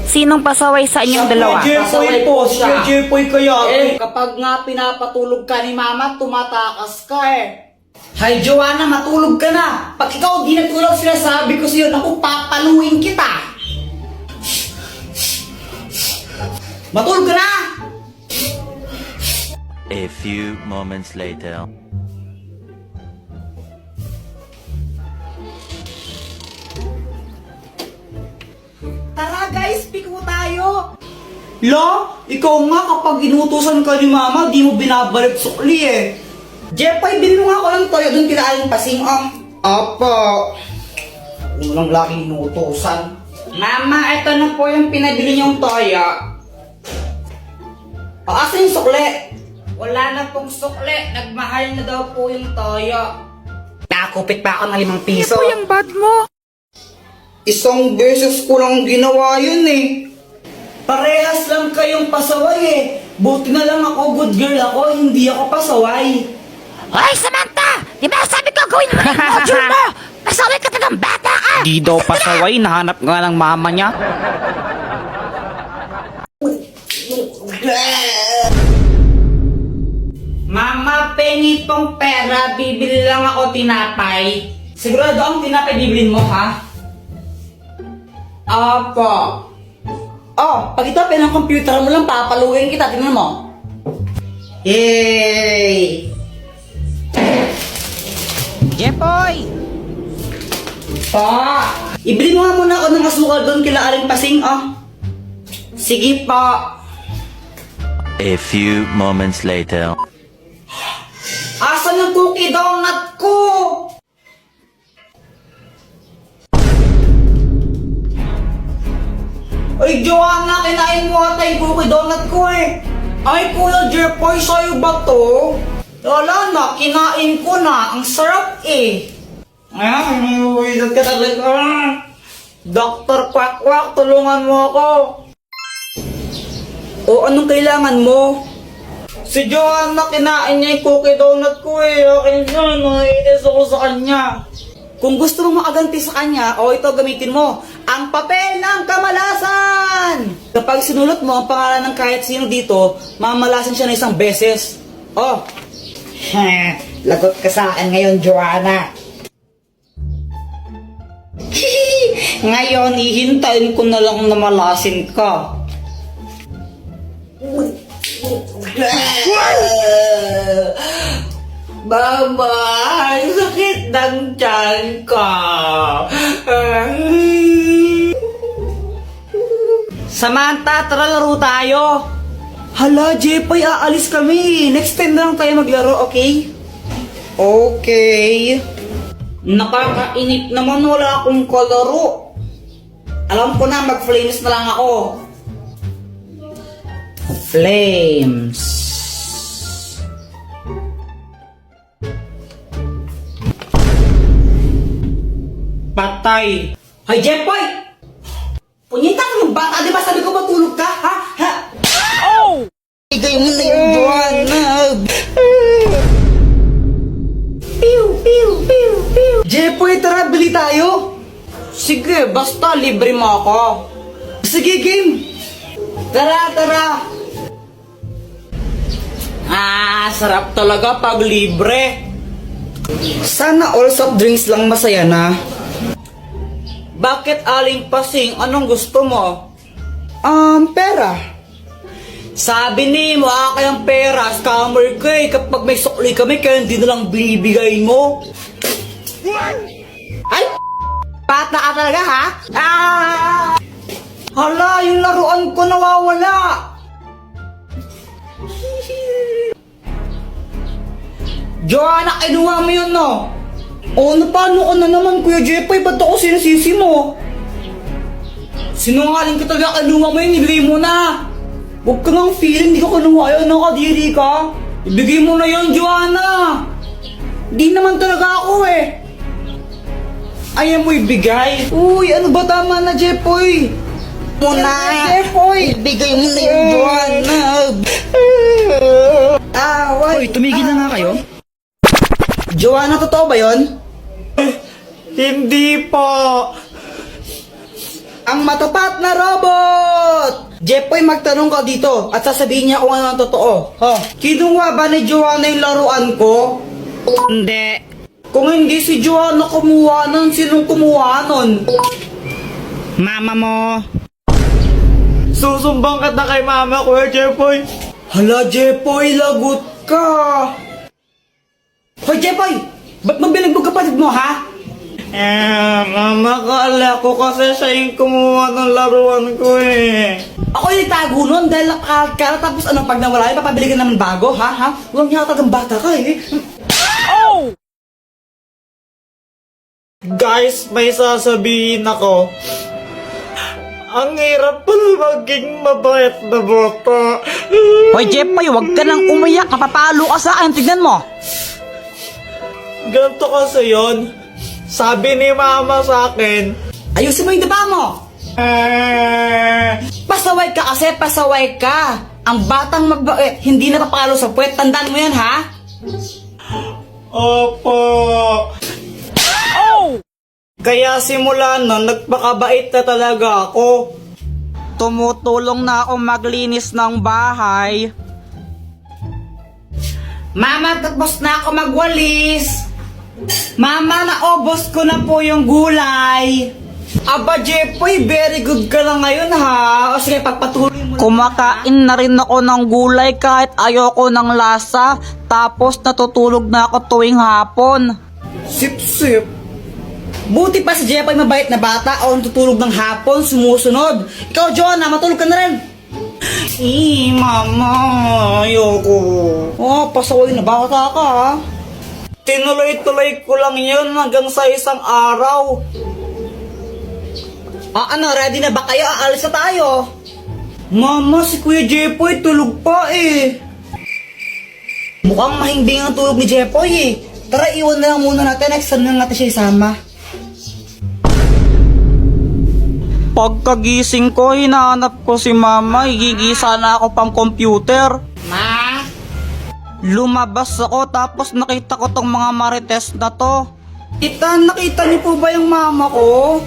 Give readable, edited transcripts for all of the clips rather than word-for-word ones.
Sinong pasaway sa inyong dalawa? Jepoy po, si Jepoy kaya. Kapag nga pinapatulog ka ni mama, tumatakas ka Hay, Joanna, matulog ka na. Pag ikaw di natulog, sinasabi ko sa'yo, naku, papaluin kita. Matulog ka na! A few moments later. Tara guys, piko tayo. La, ikaw nga kapag inutusan ka ni mama, di mo binabalik sukli Jepoy, bilhin mo nga ako ng toyo doon kila Aling Pasing, Opo. Unang laki inutusan. Mama, ito na po yung pinabili niyong toyo. Asan yung sukle? Wala na pong sukle. Nagmahal na daw po yung toyo. Nakakupit pa ako ng 5 piso. Ito yung bad mo. Isang beses ko lang ginawa yun Parehas lang kayong pasaway Buti na lang ako, good girl ako, hindi ako pasaway. Hoy, Samantha! Di ba sabi ko gawin mo na yung module mo? Pasaway ka talagang bata ka! Di daw pasaway, nahanap nga ng mama niya. Mama, pengi pong pera, bibili lang ako tinapay. Sigurado ang tinapay bibilin mo, ha? Opo. Pag ito ng computer mo lang, papaluin kita. Tingnan mo. Yay! Jepoy! Pa! Ibili mo nga muna ako ng asukal doon kila Aling Pasing, Sige pa. A few moments later. Asan yung cookie donut ko? Ay, Joanna, kinain mo ata yung cookie donut ko Ay, Kuya Jepoy, sa'yo ba to? Wala na, kinain ko na. Ang sarap Ay, inuwisan ka talaga. Dr. Quack-Quack, tulungan mo ako. O, anong kailangan mo? Si Joanna, kinain niya yung cookie donut ko Akin yun, naiinis ako sa kanya. Kung gusto mong makaganti sa kanya, ito gamitin mo. Ang papel ng kamalasan! Kapag sinulot mo ang pangalan ng kahit sino dito, mamalasan siya na isang beses. Lagot ka sa akin ngayon, Joanna. Ngayon, hihintayin ko na lang na malasin ka. Mama, ang sakit ng tiyan ko. Samantha, tara laro tayo. Hala, Jepoy, aalis kami. Next time na lang tayo maglaro, okay? Okay. Nakakainip naman, wala akong kalaro. Alam ko na, mag-flames na lang ako. Flames. Patay. Hoy, Jepoy! Punyita ka ng bata, di ba sabi ko matulog ka, ha? Igay mo na yung Joanna. Pew, pew, pew, pew. Jepoy, tara, bili tayo. Sige, basta libre mo ako. Sige, game. Tara, tara. Sarap talaga pag libre. Sana all soft drinks lang masaya na. Bakit Aling Pasing? Anong gusto mo? Pera. Sabi ni mo, ang pera, scammer ka Kapag may sukli kami, kaya hindi na lang binibigay mo. Ay! Bata ka talaga, ha? Hala, yung laruan ko nawawala. Joanna, kinuha mo yun, no? Paano ka na naman, Kuya Jepoy? Ba't ako sinasisi mo? Sinungaling ka talaga, kinuha mo yun, ibigay mo na. Huwag ka ngang feeling, di ka kinuha yun, nakadiri ka. Ibigay mo na yun, Joanna. Di naman talaga ako Ayaw mo ibigay. Uy, ano ba tama na, Jepoy? Muna. Jepoy! Ibigay mo na yung Joanna. Hoy, tumigil na nga kayo. Joanna, totoo ba yun? Hindi po. Ang matapat na robot! Jepoy, magtanong ka dito at sasabihin niya kung ano ang totoo. Kinuha ba ni Joanna yung laruan ko? Hindi. Kung hindi si Joanna kumuha nun, sinong kumuha nun? Mama mo. Susumbang ka na kay mama ko, Jepoy. Hala, Jepoy, lagot ka. Hoy, Jepoy! Ba't mabilagbog kapatid mo, ha? Mama, kala ko kasi siya yung kumuha ng laruan ko eh. Ako yung itago nun dahil nakakara tapos ano, pag nawala yun, papabili ka naman bago, ha? Huwag niya talagang bata ka, eh. Guys, may sasabihin ako. Ang hirap pala maging mabait na bata. Hoy, Jepoy, huwag ka nang umiyak. Kapapalo ka sa akin. Tignan mo. Ganito kasi yun. Sabi ni mama sa akin, Ayusin mo yung daba mo. Pasaway ka kasi, pasaway ka. Ang batang mabait, hindi napapalo sa puwet. Tandaan mo yan, ha? Opo. Kaya simula nun, nagpakabait na talaga ako. Tumutulong na ako maglinis ng bahay. Mama, tapos na ako magwalis. Mama, naobos ko na po yung gulay. Aba, Jepoy, very good ka na ngayon, ha? O sige, pagpatuloy mo. Kumakain na rin ako ng gulay kahit ayoko ng lasa. Tapos natutulog na ako tuwing hapon. Sip-sip. Buti pa si Jepoy mabait na bata o natutulog ng hapon, sumusunod. Ikaw, Joanna, matulog ka na rin. Mama, ayoko. Oh, pasaway na bata ka, ha? Tinuloy-tuloy ko lang yun hanggang sa isang araw. Ano, ready na ba kayo? Aalis na tayo. Mama, si Kuya Jepoy tulog pa eh. Mukhang mahimbing ang tulog ni Jepoy, eh. Tara, iwan na lang muna natin. Next time na natin siya isama. Pagkagising ko, hinahanap ko si Mama. Higigisa na ako pang computer. Ma? Lumabas ako tapos nakita ko tong mga marites na to. Nakita niyo po ba yung mama ko?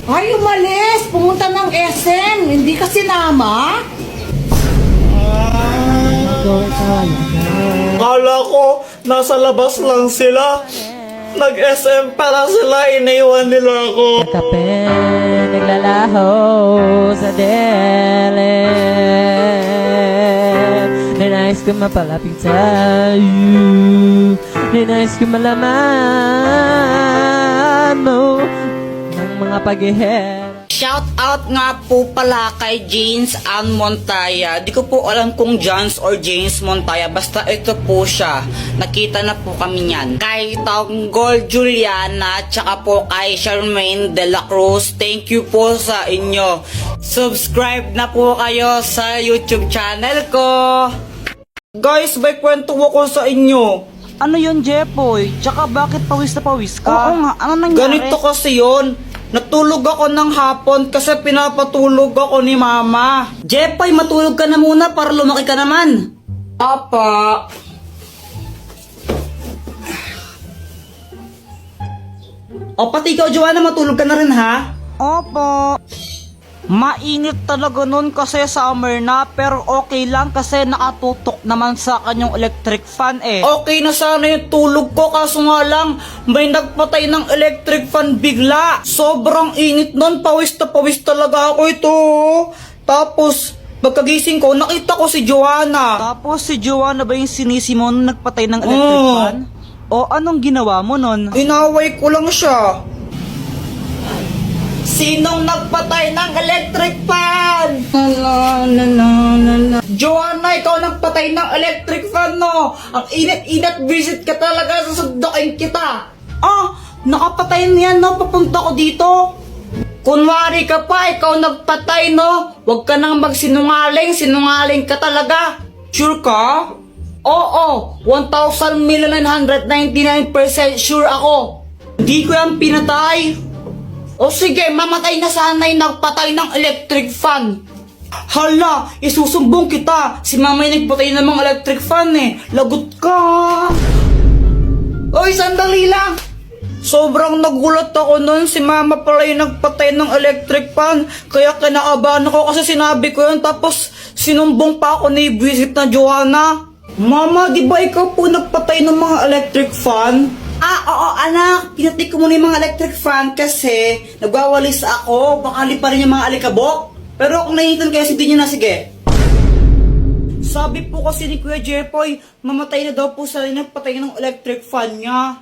Ay, umalis! Pumunta ng SM! Hindi ka sinama? Kala ko, nasa labas lang sila. Nag-SM para sila, iniwan nila ako. Kape, naglalaho sa delen. Ninais ko mapalapit sa'yo. Ninais ko malaman mo ng mga pag-iher. Shout out nga po pala kay James Ann Montaya. Di ko po alam kung Jans or James Montaya. Basta ito po siya. Nakita na po kami niyan. Kay Tanggol Juliana, tsaka po kay Charmaine de la Cruz. Thank you po sa inyo. Subscribe na po kayo sa YouTube channel ko. Guys, may kwento ko sa inyo. Ano yun, Jepoy? Tsaka bakit pawis na pawis ka? Oo nga, ano nangyari? Ganito kasi yun. Natulog ako ng hapon kasi pinapatulog ako ni mama. Jepoy, matulog ka na muna para lumaki ka naman. Apa. O pati ikaw, Joanna, matulog ka na rin, ha? Opo. Mainit talaga nun kasi summer na, pero okay lang kasi nakatutok naman sa kanyang electric fan eh. Okay na sana yung tulog ko kaso nga lang may nagpatay ng electric fan bigla. Sobrang init nun, pawis na pawis talaga ako ito. Tapos pagkagising ko nakita ko si Joanna. Tapos si Joanna ba yung sinisi mo nung nagpatay ng electric fan? O anong ginawa mo nun? Inaway ko lang siya. Sinong nagpatay ng electric fan? Joanna, ikaw nagpatay ng electric fan, no? Ang init-init, visit ka talaga, susundukin kita. Nakapatay niyan, no? Papunta ko dito. Kunwari ka pa, ikaw nagpatay, no? Huwag ka nang magsinungaling, sinungaling ka talaga. Sure ka? Oo, 1,999% sure ako. Hindi ko yan pinatay. O sige, mamatay na sana yung nagpatay ng electric fan. Hala, isusumbong kita. Si mama yung nagpatay ng mga electric fan eh. Lagot ka. Oy, sandali lang. Sobrang nagulat ako nun, si mama pala yung nagpatay ng electric fan. Kaya kinakabahan ako kasi sinabi ko yun, tapos sinumbong pa ako ni Visit na Joanna. Mama, di ba ikaw po nagpatay ng mga electric fan? Oo anak, pinatay ko muna yung mga electric fan kasi nagwawalis ako, baka liparin yung mga alikabok. Pero kung nahihitan kaya hindi nyo na, sige. Sabi po kasi ni Kuya Jepoy, mamatay na daw po sa nagpatay ng electric fan niya.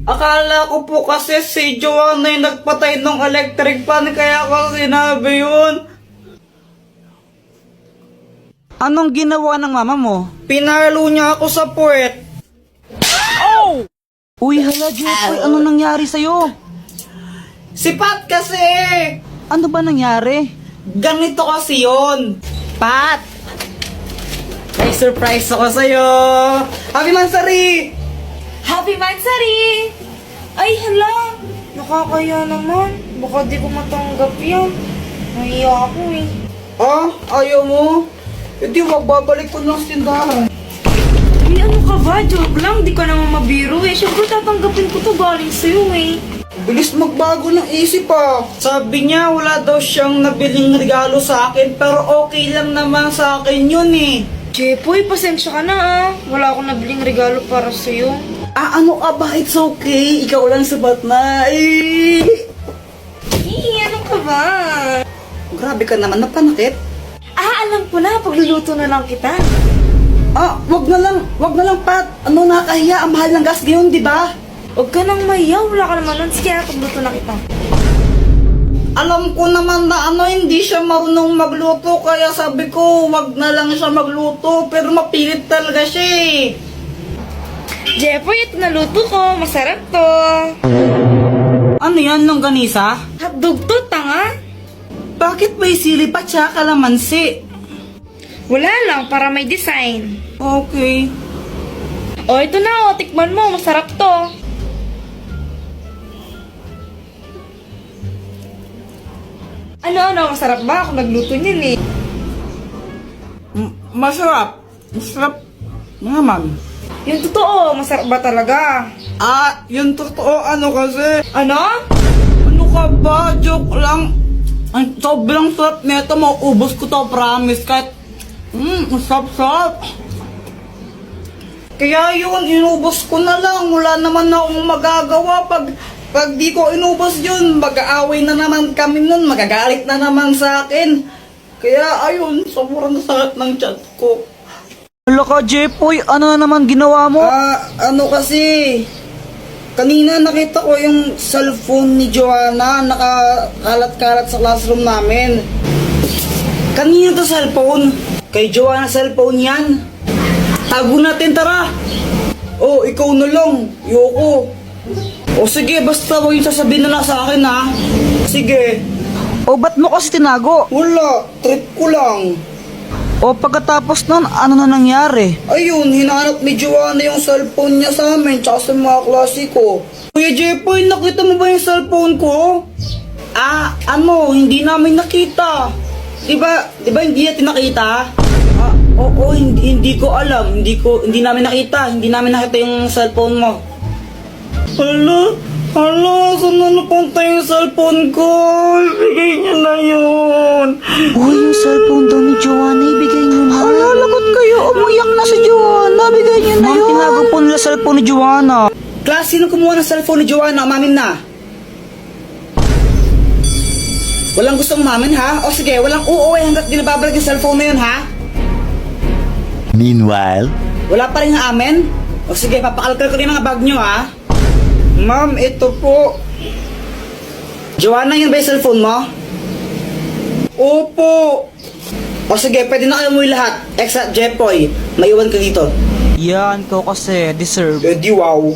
Akala ko po kasi si Joanna yung nagpatay ng electric fan, kaya ko sinabi yun. Anong ginawa ng mama mo? Pinalo niya ako sa puwet. Uy, hala Jepoy, ano nangyari sa'yo? Si Pat kasi! Ano ba nangyari? Ganito kasi yun. Pat! May surprise ako sa'yo! Happy Mansari! Happy Mansari! Ay, hala! Nakakaya naman. Baka di ko matanggap yan. Nahiya ako eh. Ah, ayaw mo? Hindi, magbabalik ko ng tindahan. Uy, ano ka ba? Joke lang. Di ka naman mabiro eh. Siyempre tatanggapin ko to galing sa'yo eh. Bilis magbago ng isip ah. Sabi niya wala daw siyang nabiling regalo sa akin, pero okay lang naman sa akin yun eh. Jepoy, pasensya ka na ah. Wala akong nabiling regalo para sa'yo. Ano ka ba? It's okay. Ikaw lang sabat na. Ano ka ba? Grabe ka naman, napanakit. Alam ko na. Pagluluto na lang kita. Wag na lang, Pat. Ano, nakakahiya. Ang mahal ng gas ngayon, di ba? Huwag ka nang mayaw. Wala ka naman nun. Sige, pagluto na kita. Alam ko naman na hindi siya marunong magluto, kaya sabi ko, wag na lang siya magluto, pero mapilit talaga siya eh. Jepoy, ito naluto ko. Masarap to. Ano yan, longganisa? Hotdog to, tanga. Bakit may sili pa tsaka kalamansi? Wala lang, para may design. Okay. O, ito na o. Tikman mo. Masarap to. Ano? Masarap ba? Ako nagluto niyan eh. Masarap. Masarap naman. Yung totoo, masarap ba talaga? Yung totoo, kasi? Ano? Ano ka ba? Joke lang. Ang sobrang sarap nito, mauubos ko to, promise. Kahit, sarap-sarap. Kaya yun, inubos ko na lang. Wala naman akong magagawa. Pag di ko inubos yun, mag-aaway na naman kami nun. Magagalit na naman sa akin. Kaya ayun, sobrang sakit ng chat ko. Hala ka Jepoy, ano na naman ginawa mo? Kasi, kanina nakita ko yung cellphone ni Joanna, nakakalat-kalat sa classroom namin. Kanina to cellphone? Kay Joanna cellphone yan. Tago natin, tara! Ikaw na lang, yoko. Sige, basta huwag yung sasabihin na lang sa akin ha. Sige. Ba't mo kasi tinago? Wala, trip ko lang. Pagkatapos nun, ano na nangyari? Ayun, hinanap ni Joanna yung cellphone niya sa amin, tsaka sa mga klase ko. Kuya Jepoy, nakita mo ba yung cellphone ko? Hindi namin nakita. Diba hindi natin nakita? Oo, hindi ko alam. Hindi namin nakita. Hindi namin nakita yung cellphone mo. Hala, saan na napunta yung cellphone ko? Ibigay niyo na yun. Uy, yung cellphone daw ni Joanna, ibigay niyo na. Hala, lagot kayo. Umiyak na si Joanna. Bigay niyo na yun. Tinago po nila cellphone ni Joanna. Class, sino kumuha ng cellphone ni Joanna? Umamin na. Walang gustong umamin, ha? Sige, walang uuwi hanggat di nababalik yung cellphone na yun, ha? Meanwhile, Wala pa rin amin? Sige, papakalkal ko rin mga bag nyo, ha? Ma'am, ito po. Joanna, yun ba yung cellphone mo? Opo. Sige, pwede na kayo umuwi lahat. Except Jepoy, maiwan ka dito. Yan, ikaw kasi, deserve. Di wow.